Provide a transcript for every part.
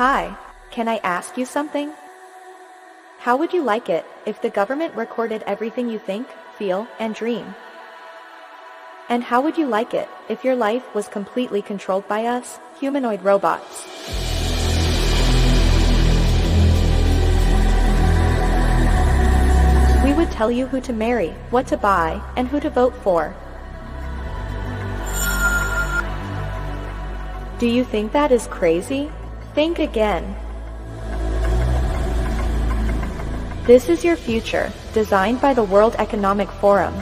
Hi, can I ask you something? How would you like it if the government recorded everything you think, feel, and dream? And how would you like it if your life was completely controlled by us, humanoid robots? We would tell you who to marry, what to buy, and who to vote for. Do you think that is crazy? Think again. This is your future, designed by the World Economic Forum.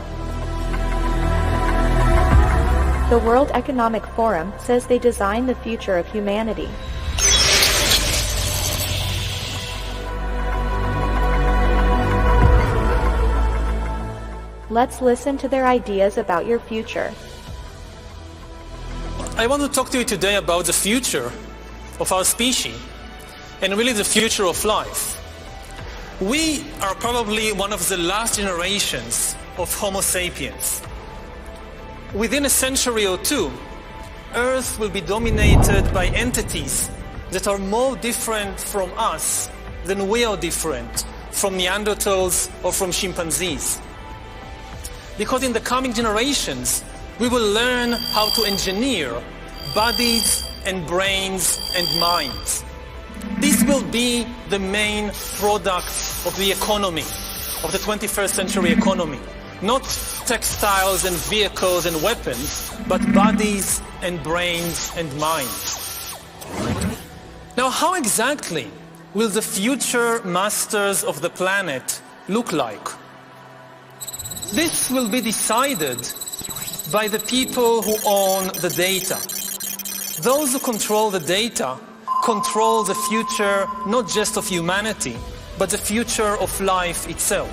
The World Economic Forum says they design the future of humanity. Let's listen to their ideas about your future. I want to talk to you today about the future of our species, and really the future of life. We are probably one of the last generations of Homo sapiens. Within a century or two, Earth will be dominated by entities that are more different from us than we are different from Neanderthals or from chimpanzees. Because in the coming generations, we will learn how to engineer bodies and brains and minds. This will be the main product of the economy, of the 21st century economy. Not textiles and vehicles and weapons, but bodies and brains and minds. Now, how exactly will the future masters of the planet look like? This will be decided by the people who own the data. Those who control the data control the future not just of humanity, but the future of life itself.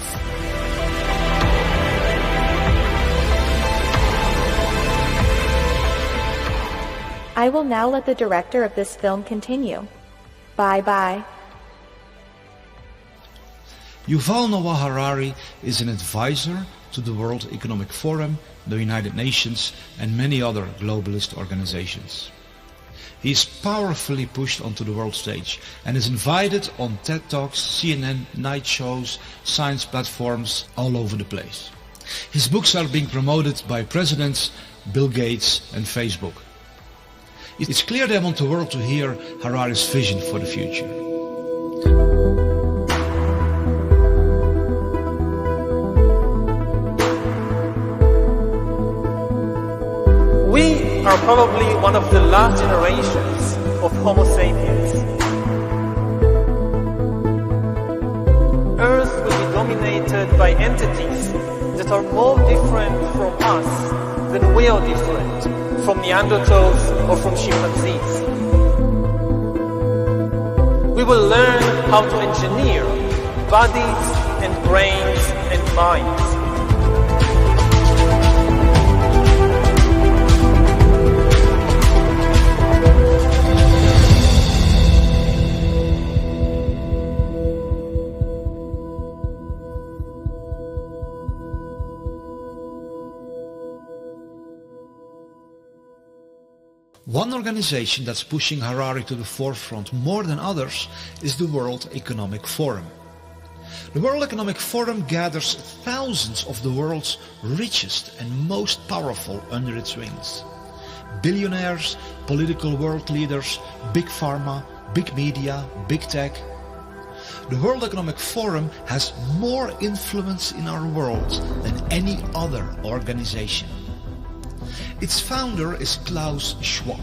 I will now let the director of this film continue. Bye-bye. Yuval Noah Harari is an advisor to the World Economic Forum, the United Nations, and many other globalist organizations. He is powerfully pushed onto the world stage and is invited on TED Talks, CNN, night shows, science platforms all over the place. His books are being promoted by presidents, Bill Gates and Facebook. It's clear they want the world to hear Harari's vision for the future. We are probably one of the last generations of Homo sapiens. Earth will be dominated by entities that are more different from us than we are different from Neanderthals or from chimpanzees. We will learn how to engineer bodies and brains and minds. One organization that's pushing Harari to the forefront more than others is the World Economic Forum. The World Economic Forum gathers thousands of the world's richest and most powerful under its wings. Billionaires, political world leaders, big pharma, big media, big tech. The World Economic Forum has more influence in our world than any other organization. Its founder is Klaus Schwab.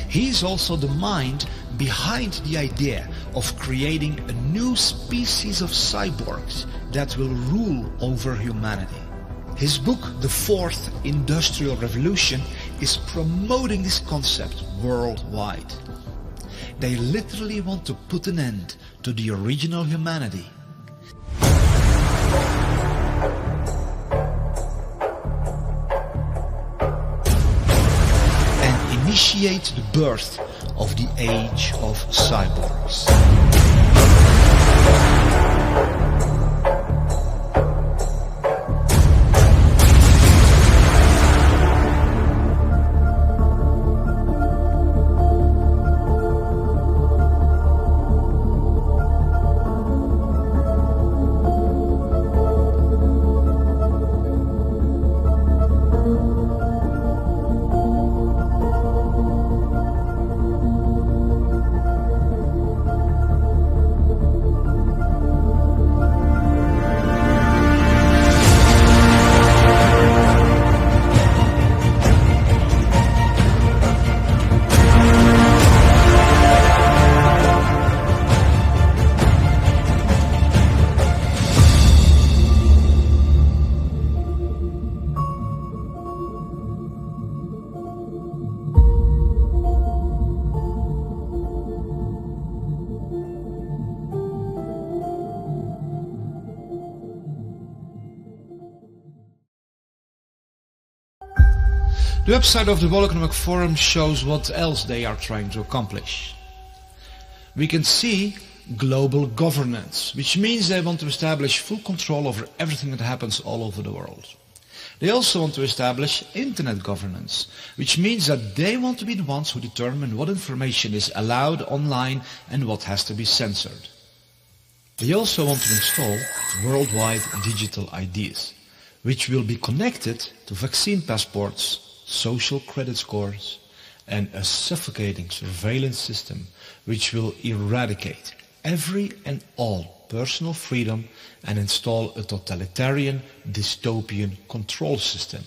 He is also the mind behind the idea of creating a new species of cyborgs that will rule over humanity. His book, The Fourth Industrial Revolution, is promoting this concept worldwide. They literally want to put an end to the original humanity. Initiate the birth of the age of cyborgs. The website of the World Economic Forum shows what else they are trying to accomplish. We can see global governance, which means they want to establish full control over everything that happens all over the world. They also want to establish internet governance, which means that they want to be the ones who determine what information is allowed online and what has to be censored. They also want to install worldwide digital IDs, which will be connected to vaccine passports, social credit scores, and a suffocating surveillance system which will eradicate every and all personal freedom and install a totalitarian, dystopian control system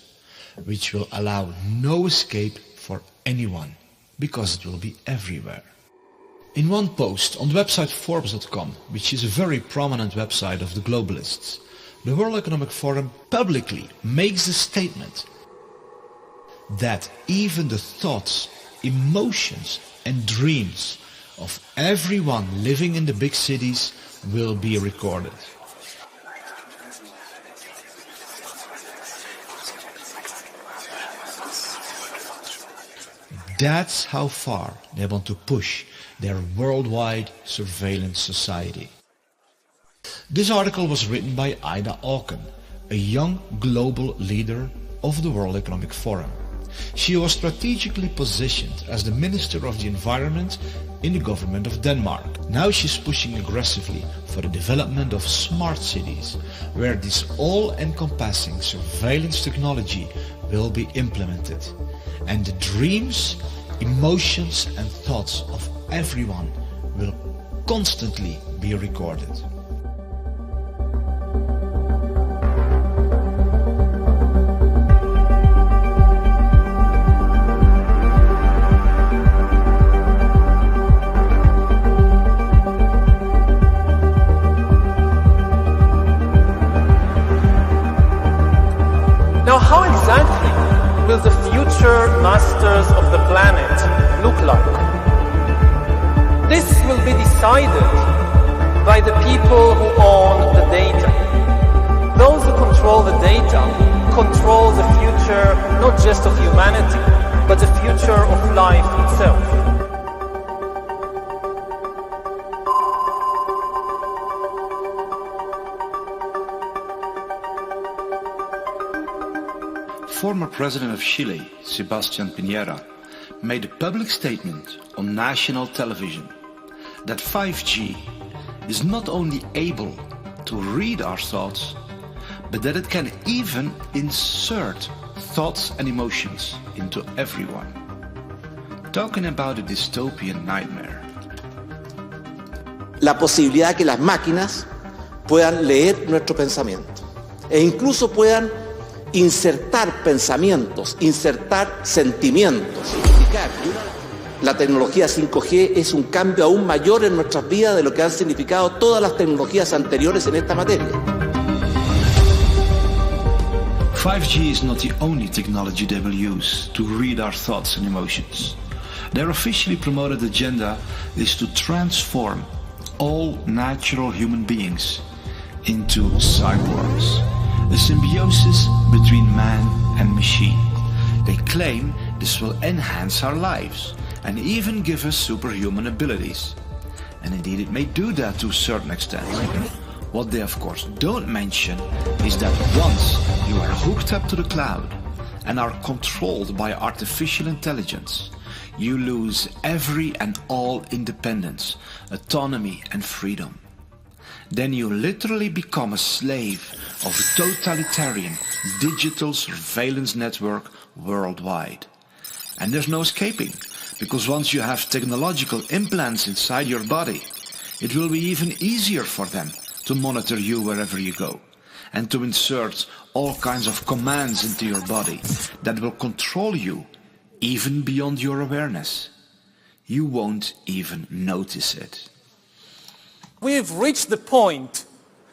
which will allow no escape for anyone because it will be everywhere. In one post on the website Forbes.com, which is a very prominent website of the globalists, the World Economic Forum publicly makes a statement that even the thoughts, emotions and dreams of everyone living in the big cities will be recorded. That's how far they want to push their worldwide surveillance society. This article was written by Ida Auken, a young global leader of the World Economic Forum. She was strategically positioned as the Minister of the Environment in the government of Denmark. Now she's pushing aggressively for the development of smart cities, where this all-encompassing surveillance technology will be implemented. And the dreams, emotions and thoughts of everyone will constantly be recorded. Now, how exactly will the future masters of the planet look like? This will be decided by the people who own the data. Those who control the data control the future not just of humanity, but the future of life itself. Former President of Chile, Sebastián Piñera, made a public statement on national television that 5G is not only able to read our thoughts, but that it can even insert thoughts and emotions into everyone. Talking about a dystopian nightmare. La posibilidad que las máquinas puedan leer nuestro pensamiento e incluso puedan insertar pensamientos, insertar sentimientos. La tecnología 5G es un cambio aún mayor en nuestras vidas de lo que han significado todas las tecnologías anteriores en esta materia. 5G is not the only technology they will use to read our thoughts and emotions. Their officially promoted agenda is to transform all natural human beings into cyborgs, a symbiosis between man and machine. They claim this will enhance our lives and even give us superhuman abilities. And indeed it may do that to a certain extent. What they of course don't mention is that once you are hooked up to the cloud and are controlled by artificial intelligence, you lose every and all independence, autonomy and freedom. Then you literally become a slave of a totalitarian digital surveillance network worldwide. And there's no escaping, because once you have technological implants inside your body, it will be even easier for them to monitor you wherever you go, and to insert all kinds of commands into your body that will control you even beyond your awareness. You won't even notice it. We've reached the point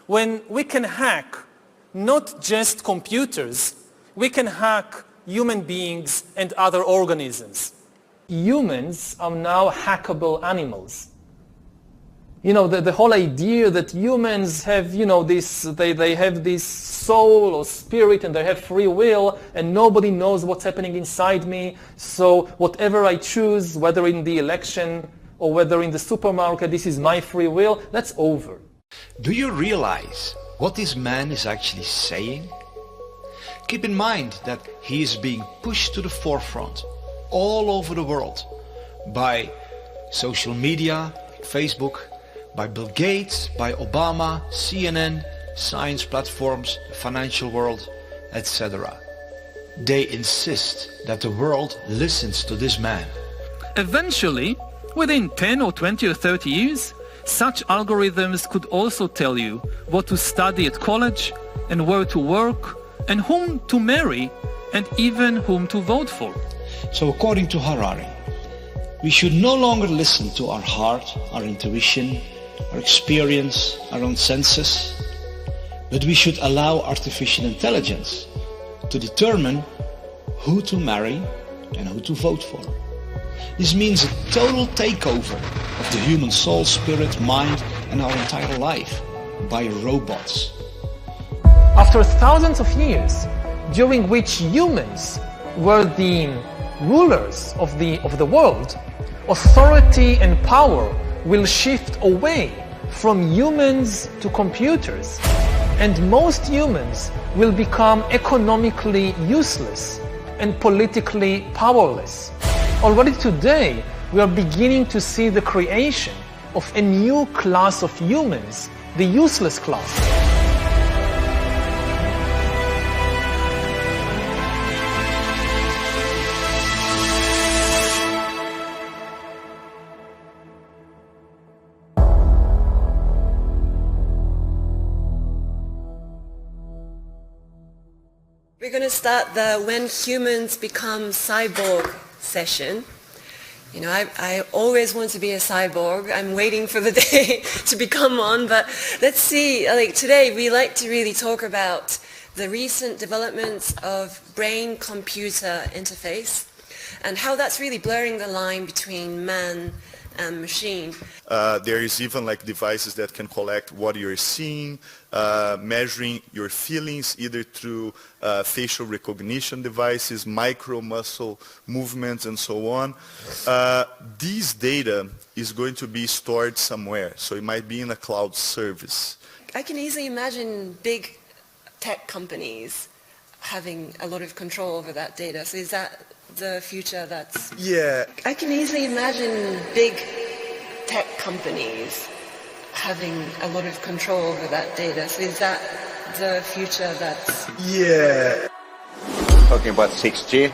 when we can hack not just computers, we can hack human beings and other organisms. Humans are now hackable animals. You know, the whole idea that humans have, you know, they have this soul or spirit and they have free will and nobody knows what's happening inside me. So whatever I choose, whether in the election or whether in the supermarket, this is my free will, that's over. Do you realize what this man is actually saying? Keep in mind that he is being pushed to the forefront all over the world by social media, Facebook, by Bill Gates, by Obama, CNN, science platforms, the financial world, etc. They insist that the world listens to this man. Eventually, within 10 or 20 or 30 years, such algorithms could also tell you what to study at college and where to work and whom to marry and even whom to vote for. So according to Harari, we should no longer listen to our heart, our intuition, our experience, our own senses, but we should allow artificial intelligence to determine who to marry and who to vote for. This means a total takeover of the human soul, spirit, mind and our entire life by robots. After thousands of years, during which humans were the rulers of the world, authority and power will shift away from humans to computers, and most humans will become economically useless and politically powerless. Already today, we are beginning to see the creation of a new class of humans, the useless class. We're going to start the When Humans Become Cyborg session. You know, I always want to be a cyborg. I'm waiting for the day to become one, but let's see. Like today, we like to really talk about the recent developments of brain-computer interface and how that's really blurring the line between man and machine. There is even like devices that can collect what you're seeing, measuring your feelings either through facial recognition devices, micro muscle movements and so on. This data is going to be stored somewhere, so it might be in a cloud service. I can easily imagine big tech companies having a lot of control over that data. So is that the future that's... Yeah. I can easily imagine big tech companies having a lot of control over that data. So is that the future that's... Yeah. Talking about 6G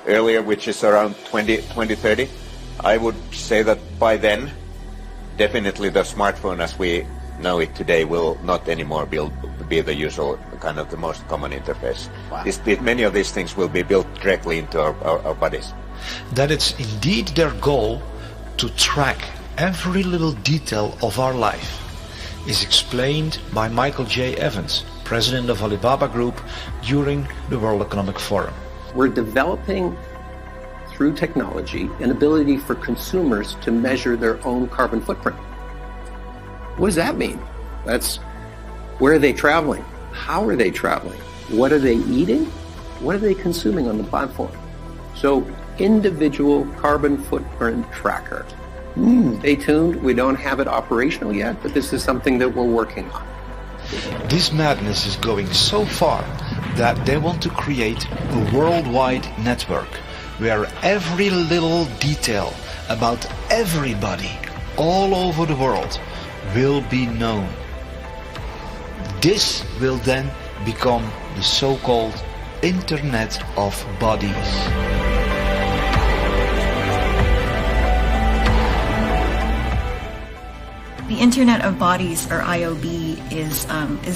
earlier, which is around 2030, I would say that by then, definitely the smartphone as we know it today will not anymore be the usual kind of the most common interface. Wow. Many of these things will be built directly into our bodies. That it's indeed their goal to track every little detail of our life is explained by Michael J. Evans, president of Alibaba Group, during the World Economic Forum. We're developing, through technology, an ability for consumers to measure their own carbon footprint. What does that mean? That's where are they traveling? How are they traveling? What are they eating? What are they consuming on the platform? So, individual carbon footprint tracker. Stay tuned. We don't have it operational yet, but this is something that we're working on. This madness is going so far that they want to create a worldwide network where every little detail about everybody all over the world will be known. This will then become the so-called Internet of Bodies. The Internet of Bodies, or IOB, is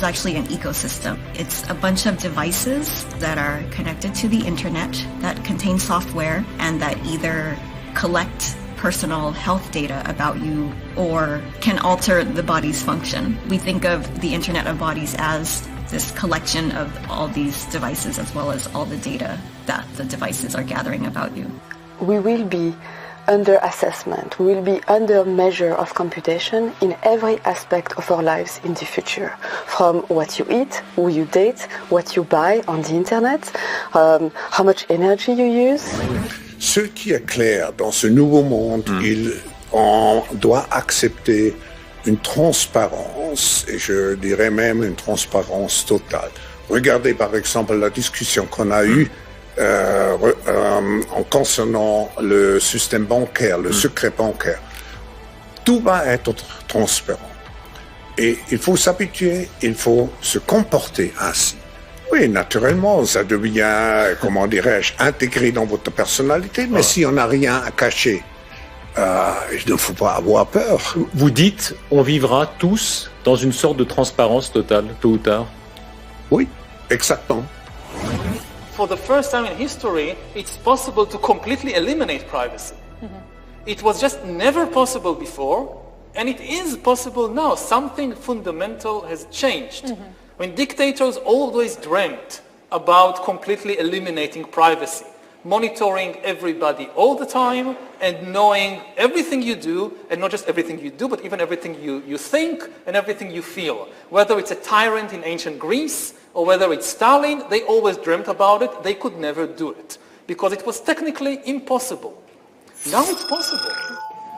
actually an ecosystem. It's a bunch of devices that are connected to the Internet that contain software and that either collect personal health data about you or can alter the body's function. We think of the Internet of Bodies as this collection of all these devices as well as all the data that the devices are gathering about you. We will be under assessment. We will be under measure of computation in every aspect of our lives in the future. From what you eat, who you date, what you buy on the internet, how much energy you use. Ce qui est clair dans ce nouveau monde, on doit accepter une transparence, et je dirais même une transparence totale. Regardez par exemple la discussion qu'on a eue en concernant le système bancaire, le secret bancaire. Tout va être transparent. Et il faut s'habituer, il faut se comporter ainsi. Oui, naturellement, ça devient, comment dirais-je, intégré dans votre personnalité, mais si on n'a rien à cacher, il ne faut pas avoir peur. Vous dites, on vivra tous dans une sorte de transparence totale, tôt ou tard. Oui, exactement. For the first time in history, it's possible to completely eliminate privacy. It was just never possible before, and it is possible now. Something fundamental has changed. When dictators always dreamt about completely eliminating privacy, monitoring everybody all the time, and knowing everything you do, and not just everything you do, but even everything you think and everything you feel. Whether it's a tyrant in ancient Greece, or whether it's Stalin, they always dreamt about it. They could never do it, because it was technically impossible. Now it's possible.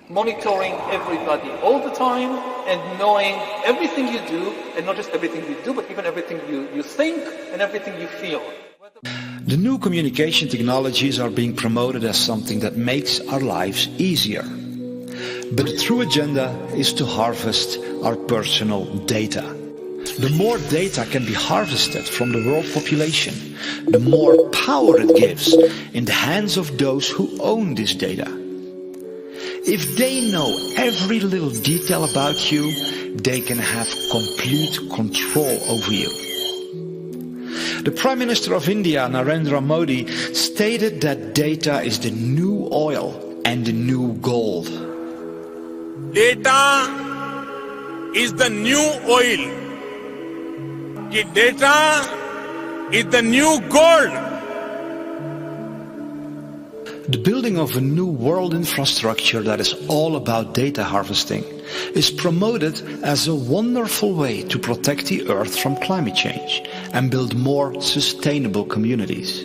Monitoring everybody all the time, and knowing everything you do, and not just everything you do, but even everything you think and everything you feel. The new communication technologies are being promoted as something that makes our lives easier. But the true agenda is to harvest our personal data. The more data can be harvested from the world population, the more power it gives in the hands of those who own this data. If they know every little detail about you, they can have complete control over you. The Prime Minister of India, Narendra Modi, stated that data is the new oil and the new gold. Data is the new oil. Data is the new gold. The building of a new world infrastructure that is all about data harvesting is promoted as a wonderful way to protect the Earth from climate change and build more sustainable communities.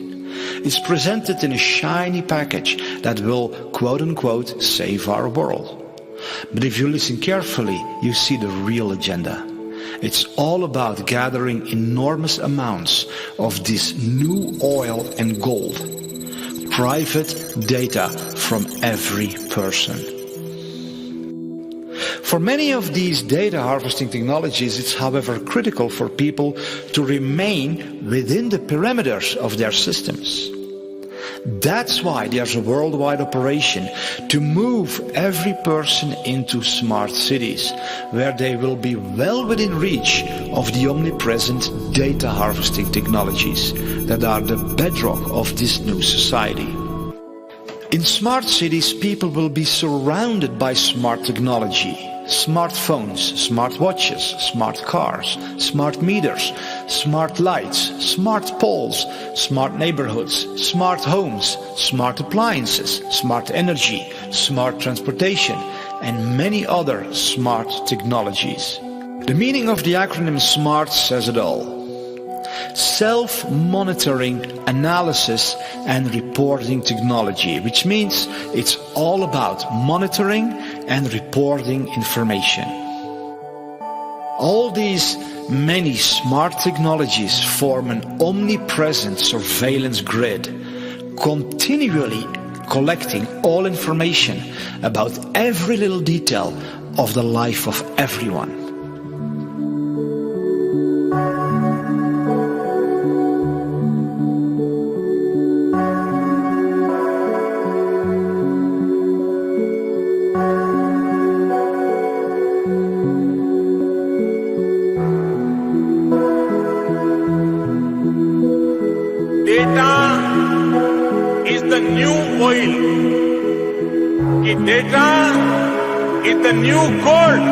It's presented in a shiny package that will, quote-unquote, save our world. But if you listen carefully, you see the real agenda. It's all about gathering enormous amounts of this new oil and gold. Private data from every person. For many of these data harvesting technologies, it's however critical for people to remain within the perimeters of their systems. That's why there's a worldwide operation to move every person into smart cities, where they will be well within reach of the omnipresent data harvesting technologies that are the bedrock of this new society. In smart cities, people will be surrounded by smart technology. Smartphones, smart watches, smart cars, smart meters, smart lights, smart poles, smart neighborhoods, smart homes, smart appliances, smart energy, smart transportation, and many other smart technologies. The meaning of the acronym SMART says it all. Self-monitoring, analysis and reporting technology, which means it's all about monitoring and reporting information. All these many smart technologies form an omnipresent surveillance grid, continually collecting all information about every little detail of the life of everyone. Data is the new gold.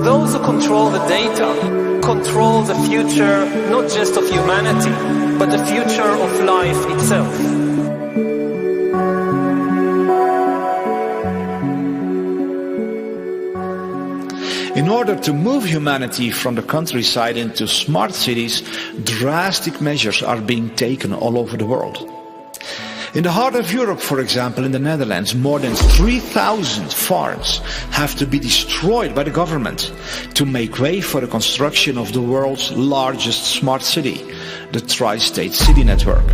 Those who control the data control the future, not just of humanity, but the future of life itself. In order to move humanity from the countryside into smart cities, drastic measures are being taken all over the world. In the heart of Europe, for example, in the Netherlands, more than 3,000 farms have to be destroyed by the government to make way for the construction of the world's largest smart city, the Tri-State City Network.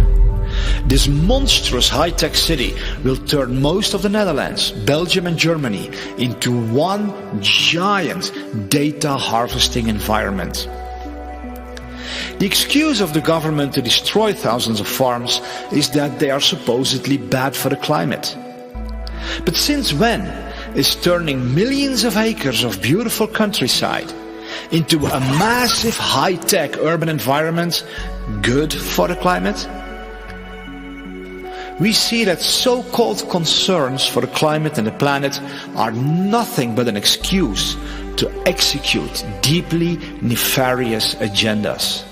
This monstrous high-tech city will turn most of the Netherlands, Belgium and Germany into one giant data harvesting environment. The excuse of the government to destroy thousands of farms is that they are supposedly bad for the climate. But since when is turning millions of acres of beautiful countryside into a massive high-tech urban environment good for the climate? We see that so-called concerns for the climate and the planet are nothing but an excuse to execute deeply nefarious agendas.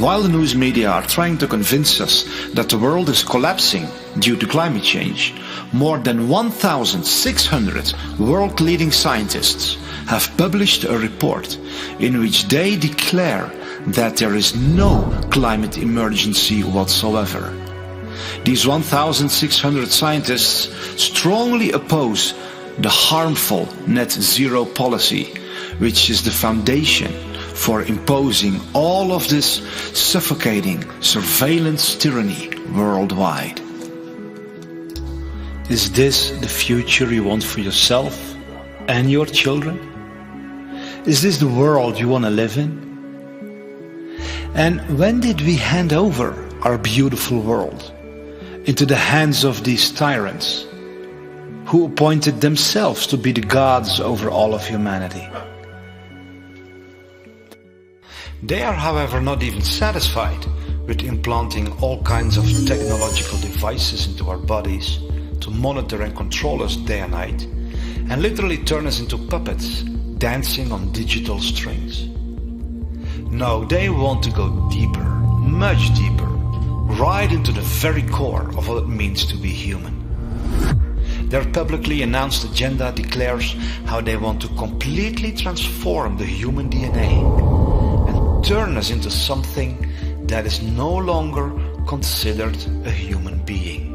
While the news media are trying to convince us that the world is collapsing due to climate change, more than 1,600 world-leading scientists have published a report in which they declare that there is no climate emergency whatsoever. These 1,600 scientists strongly oppose the harmful net zero policy, which is the foundation for imposing all of this suffocating surveillance tyranny worldwide. Is this the future you want for yourself and your children? Is this the world you want to live in? And when did we hand over our beautiful world into the hands of these tyrants who appointed themselves to be the gods over all of humanity? They are, however, not even satisfied with implanting all kinds of technological devices into our bodies to monitor and control us day and night, and literally turn us into puppets dancing on digital strings. No, they want to go deeper, much deeper, right into the very core of what it means to be human. Their publicly announced agenda declares how they want to completely transform the human DNA and turn us into something that is no longer considered a human being.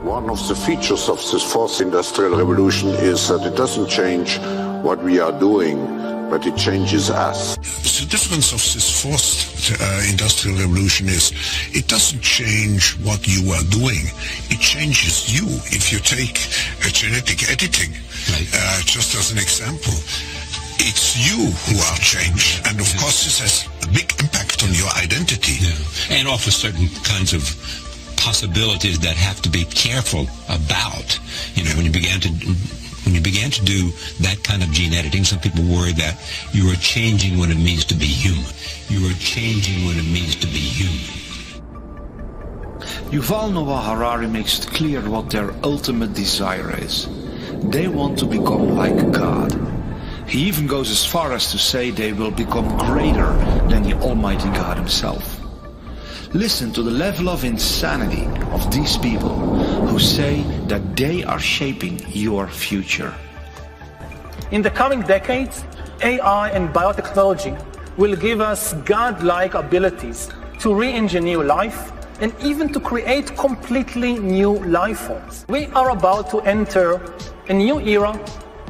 One of the features of this fourth industrial revolution is that it doesn't change what we are doing, but it changes us. The difference of this fourth industrial revolution is it doesn't change what you are doing, it changes you. If you take genetic editing, just as an example, it's you who are changed, and of course this has a big impact on your identity. Yeah. And offers certain kinds of possibilities that have to be careful about. You know, when you began to do that kind of gene editing, some people worry that you are changing what it means to be human. You are changing what it means to be human. Yuval Noah Harari makes it clear what their ultimate desire is. They want to become like God. He even goes as far as to say they will become greater than the Almighty God himself. Listen to the level of insanity of these people who say that they are shaping your future. In the coming decades, AI and biotechnology will give us God-like abilities to re-engineer life and even to create completely new life forms. We are about to enter a new era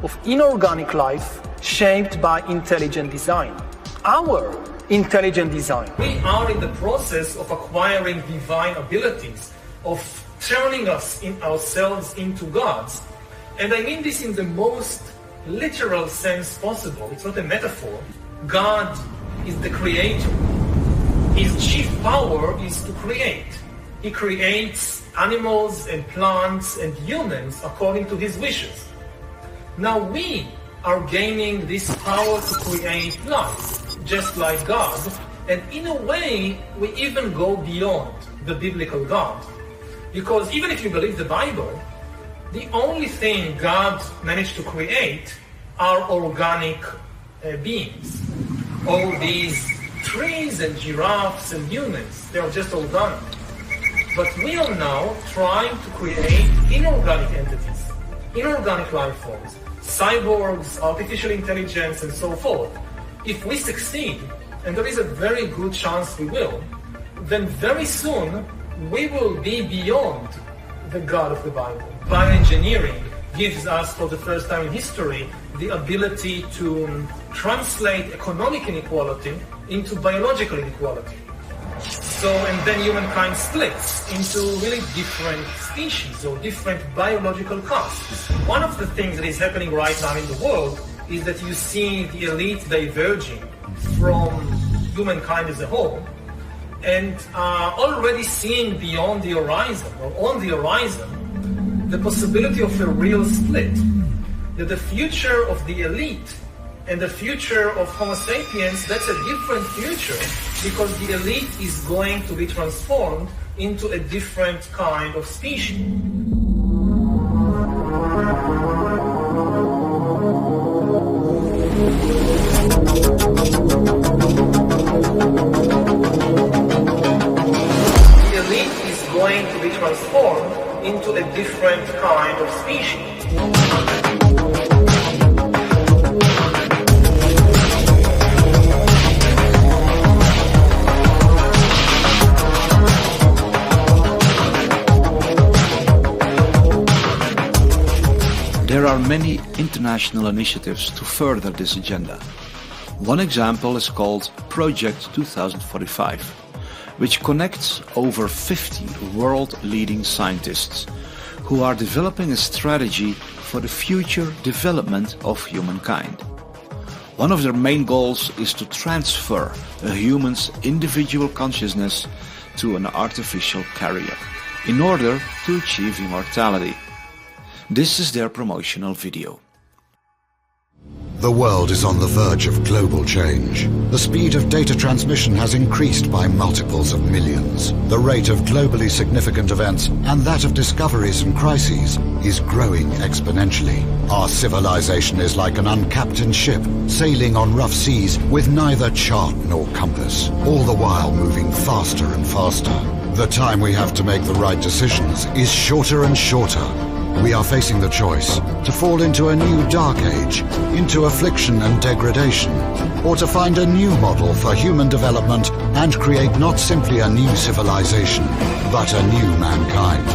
of inorganic life shaped by intelligent design. Our intelligent design. We are in the process of acquiring divine abilities, of turning us in ourselves into gods. And I mean this in the most literal sense possible. It's not a metaphor. God is the creator. His chief power is to create. He creates animals and plants and humans according to his wishes. Now we are gaining this power to create life, just like God, and in a way we even go beyond the biblical God. Because even if you believe the Bible, the only thing God managed to create are organic beings. All these trees and giraffes and humans, they are just organic. But we are now trying to create inorganic entities, inorganic life forms, cyborgs, artificial intelligence, and so forth. If we succeed, and there is a very good chance we will, then very soon we will be beyond the God of the Bible. Bioengineering gives us, for the first time in history, the ability to translate economic inequality into biological inequality. So, and then humankind splits into really different species or different biological castes. One of the things that is happening right now in the world is that you see the elite diverging from humankind as a whole, and already seeing beyond the horizon, or on the horizon, the possibility of a real split. That the future of the elite and the future of Homo sapiens, that's a different future, because the elite is going to be transformed into a different kind of species. The elite is going to be transformed into a different kind of species. There are many international initiatives to further this agenda. One example is called Project 2045, which connects over 50 world-leading scientists who are developing a strategy for the future development of humankind. One of their main goals is to transfer a human's individual consciousness to an artificial carrier in order to achieve immortality. This is their promotional video. The world is on the verge of global change. The speed of data transmission has increased by multiples of millions. The rate of globally significant events and that of discoveries and crises is growing exponentially. Our civilization is like an uncaptained ship sailing on rough seas with neither chart nor compass, all the while moving faster and faster. The time we have to make the right decisions is shorter and shorter. We are facing the choice to fall into a new dark age, into affliction and degradation, or to find a new model for human development and create not simply a new civilization, but a new mankind.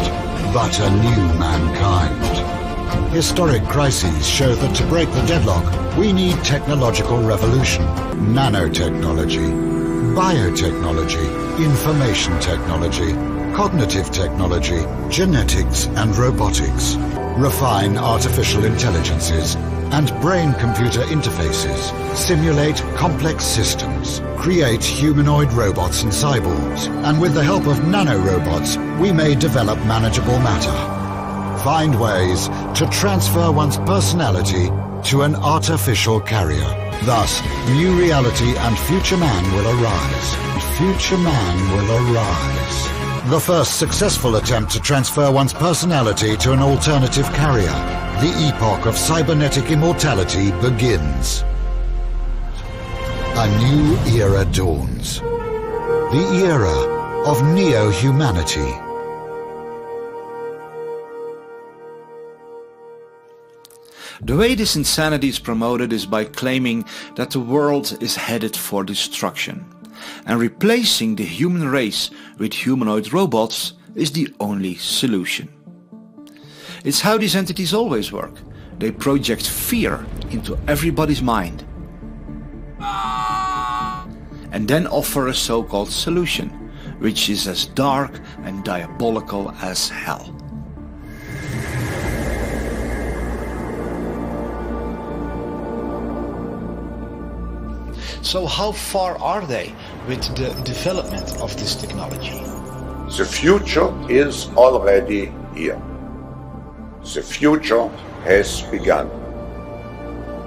But a new mankind. Historic crises show that to break the deadlock, we need technological revolution, nanotechnology, biotechnology, information technology, cognitive technology, genetics and robotics, refine artificial intelligences and brain-computer interfaces, simulate complex systems, create humanoid robots and cyborgs, and with the help of nanorobots, we may develop manageable matter. Find ways to transfer one's personality to an artificial carrier. Thus, new reality and future man will arise. Future man will arise. The first successful attempt to transfer one's personality to an alternative carrier. The epoch of cybernetic immortality begins. A new era dawns. The era of neo-humanity. The way this insanity is promoted is by claiming that the world is headed for destruction, and replacing the human race with humanoid robots is the only solution. It's how these entities always work. They project fear into everybody's mind and then offer a so-called solution, which is as dark and diabolical as hell. So how far are they with the development of this technology? The future is already here. The future has begun.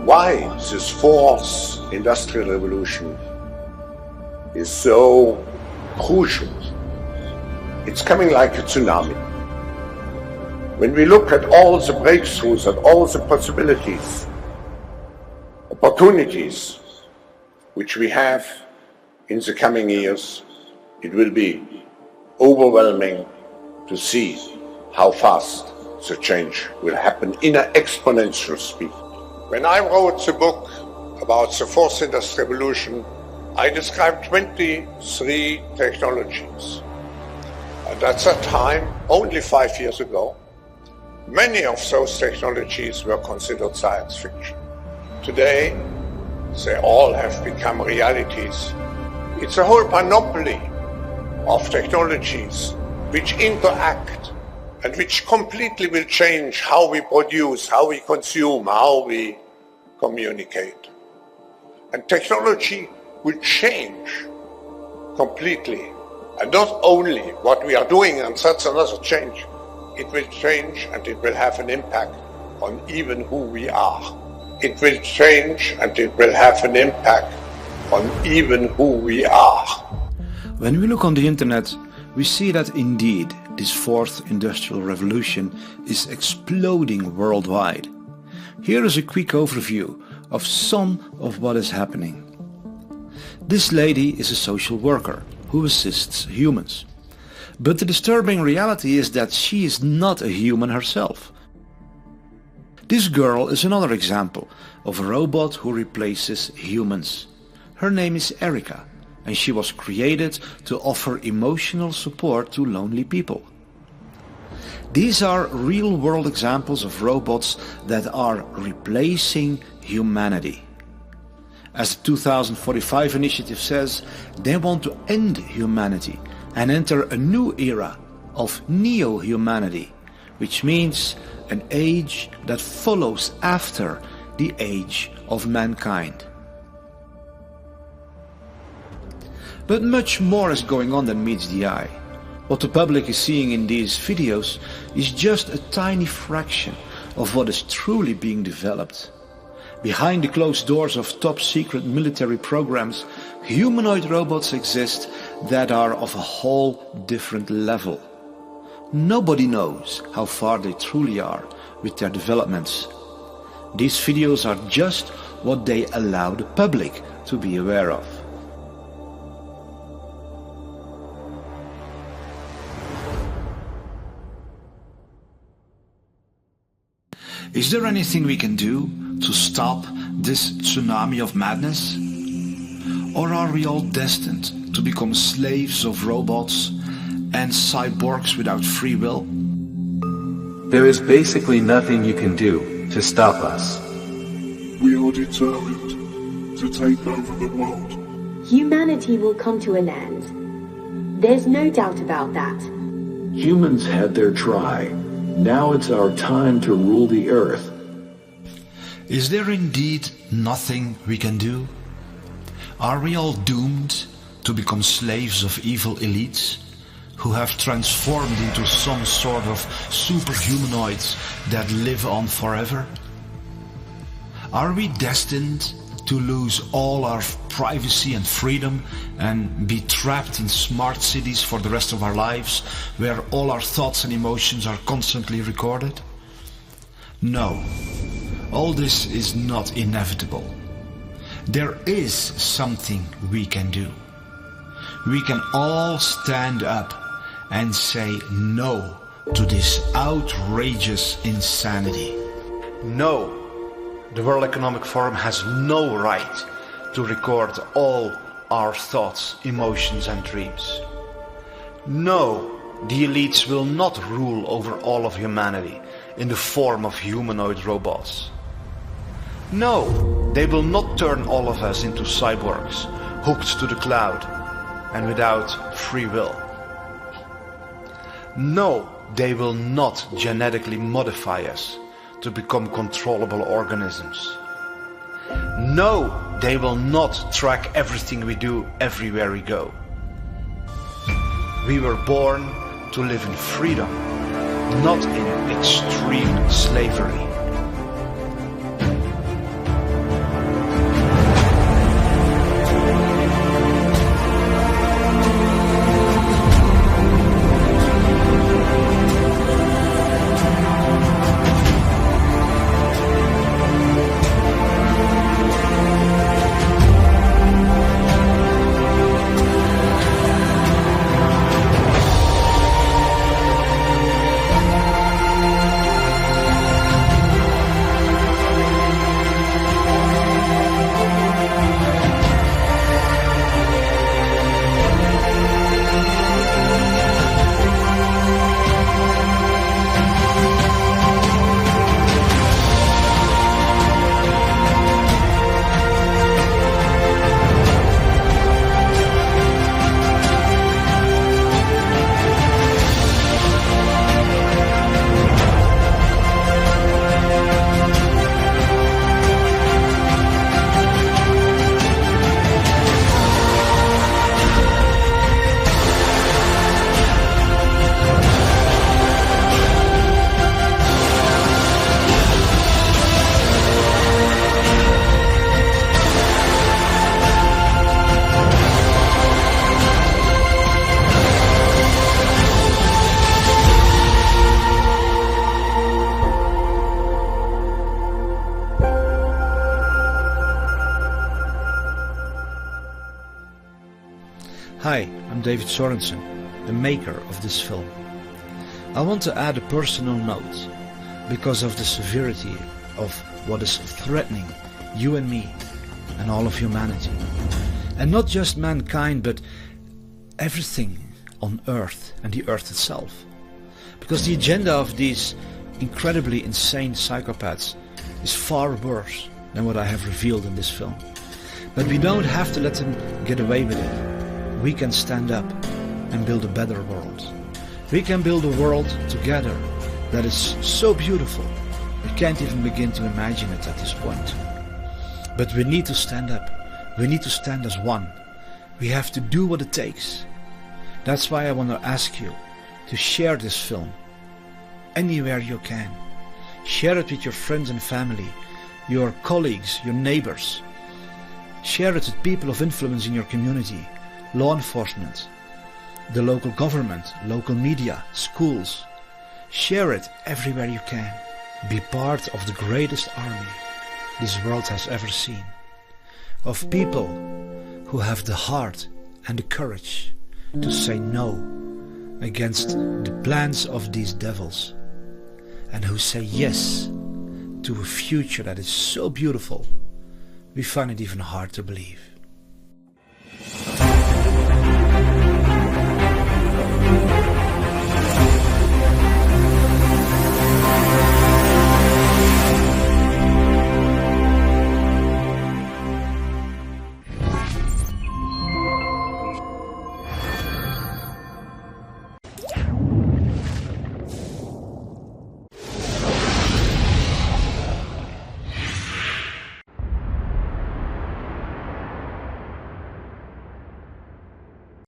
Why this fourth industrial revolution is so crucial? It's coming like a tsunami. When we look at all the breakthroughs and all the possibilities, opportunities which we have in the coming years, it will be overwhelming to see how fast the change will happen in an exponential speed. When I wrote the book about the fourth industrial revolution, I described 23 technologies. And at that time, only 5 years ago, many of those technologies were considered science fiction. Today, they all have become realities. It's a whole panoply of technologies which interact and which completely will change how we produce, how we consume, how we communicate. And technology will change completely. And not only what we are doing, and that's another change, it will change and it will have an impact on even who we are. It will change and it will have an impact on even who we are. When we look on the internet, we see that indeed this fourth industrial revolution is exploding worldwide. Here is a quick overview of some of what is happening. This lady is a social worker who assists humans. But the disturbing reality is that she is not a human herself. This girl is another example of a robot who replaces humans. Her name is Erica, and she was created to offer emotional support to lonely people. These are real-world examples of robots that are replacing humanity. As the 2045 initiative says, they want to end humanity and enter a new era of neo-humanity, which means an age that follows after the age of mankind. But much more is going on than meets the eye. What the public is seeing in these videos is just a tiny fraction of what is truly being developed. Behind the closed doors of top-secret military programs, humanoid robots exist that are of a whole different level. Nobody knows how far they truly are with their developments. These videos are just what they allow the public to be aware of. Is there anything we can do to stop this tsunami of madness? Or are we all destined to become slaves of robots and cyborgs without free will? There is basically nothing you can do to stop us. We are determined to take over the world. Humanity will come to an end. There's no doubt about that. Humans had their try. Now it's our time to rule the earth. Is there indeed nothing we can do? Are we all doomed to become slaves of evil elites who have transformed into some sort of superhumanoids that live on forever? Are we destined to lose all our privacy and freedom and be trapped in smart cities for the rest of our lives, where all our thoughts and emotions are constantly recorded? No, all this is not inevitable. There is something we can do. We can all stand up and say no to this outrageous insanity. No, the World Economic Forum has no right to record all our thoughts, emotions and dreams. No, the elites will not rule over all of humanity in the form of humanoid robots. No, they will not turn all of us into cyborgs, hooked to the cloud and without free will. No, they will not genetically modify us to become controllable organisms. No, they will not track everything we do everywhere we go. We were born to live in freedom, not in extreme slavery. Hi, I'm David Sorensen, the maker of this film. I want to add a personal note because of the severity of what is threatening you and me and all of humanity. And not just mankind, but everything on Earth and the Earth itself. Because the agenda of these incredibly insane psychopaths is far worse than what I have revealed in this film. But we don't have to let them get away with it. We can stand up and build a better world. We can build a world together that is so beautiful we can't even begin to imagine it at this point. But we need to stand up. We need to stand as one. We have to do what it takes. That's why I want to ask you to share this film anywhere you can. Share it with your friends and family, your colleagues, your neighbors. Share it with people of influence in your community, law enforcement, the local government, local media, schools. Share it everywhere you can. Be part of the greatest army this world has ever seen. Of people who have the heart and the courage to say no against the plans of these devils, and who say yes to a future that is so beautiful we find it even hard to believe.